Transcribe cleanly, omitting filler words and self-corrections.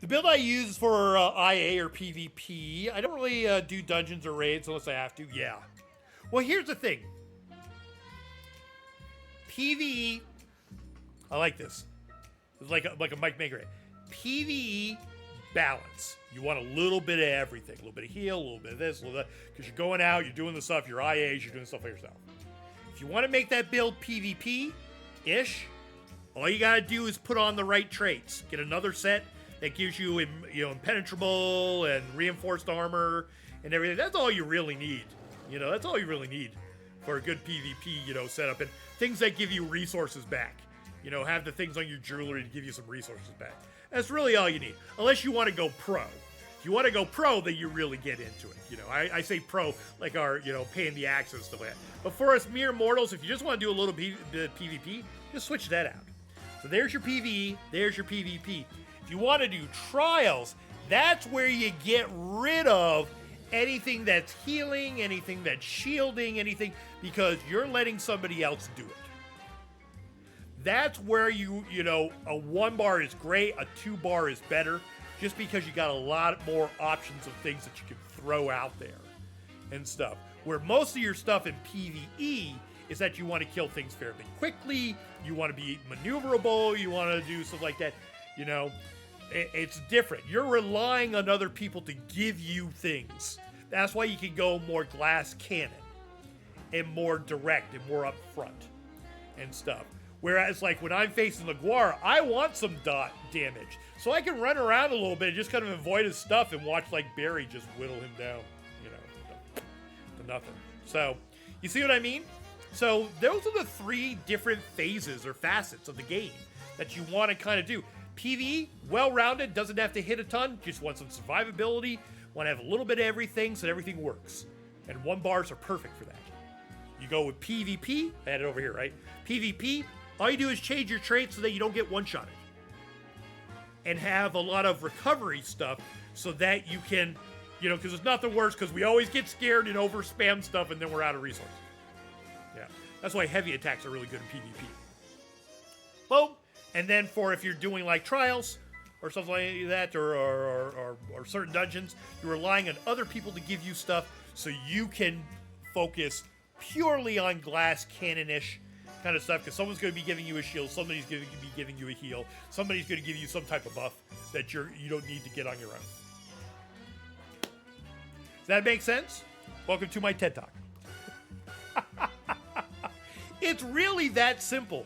The build I use for IA or PvP, I don't really do dungeons or raids unless I have to. Yeah. Well, here's the thing. PvE, I like this. It's like a Mike Maker. PvE balance. You want a little bit of everything. A little bit of heal, a little bit of this, a little bit of that. Because you're going out, you're doing the stuff, you're IAs, you're doing stuff for yourself. If you want to make that build PvP-ish, all you got to do is put on the right traits. Get another set that gives you, impenetrable and reinforced armor and everything. That's all you really need. That's all you really need for a good PvP, setup. And things that give you resources back. Have the things on your jewelry to give you some resources back. That's really all you need. Unless you want to go pro. If you want to go pro, then you really get into it. I say pro like our, pain in the axe and stuff like that. But for us mere mortals, if you just want to do a little bit of PvP, just switch that out. So there's your PvE, there's your PvP. If you want to do trials, that's where you get rid of anything that's healing, anything that's shielding, anything, because you're letting somebody else do it. That's where a 1 bar is great, a 2 bar is better, just because you got a lot more options of things that you can throw out there and stuff. Where most of your stuff in PvE is that you want to kill things fairly quickly, you want to be maneuverable, you want to do stuff like that. It's different. You're relying on other people to give you things. That's why you can go more glass cannon and more direct and more upfront and stuff. Whereas, like, when I'm facing Laguar, I want some dot damage. So I can run around a little bit and just kind of avoid his stuff and watch, like, Barry just whittle him down, to nothing. So, you see what I mean? So, those are the 3 different phases or facets of the game that you want to kind of do. PvE, well-rounded, doesn't have to hit a ton, just want some survivability, want to have a little bit of everything so that everything works. And 1 bars are perfect for that. You go with PvP, I had it over here, right? PvP, all you do is change your traits so that you don't get one-shotted. And have a lot of recovery stuff so that you can, because it's nothing worse, because we always get scared and over-spam stuff and then we're out of resources. Yeah, that's why heavy attacks are really good in PvP. Boom. And then for if you're doing like trials or something like that, or certain dungeons, you're relying on other people to give you stuff so you can focus purely on glass cannon-ish kind of stuff, because someone's going to be giving you a shield, somebody's going to be giving you a heal, somebody's going to give you some type of buff that you don't need to get on your own. Does that make sense? Welcome to my TED Talk. It's really that simple.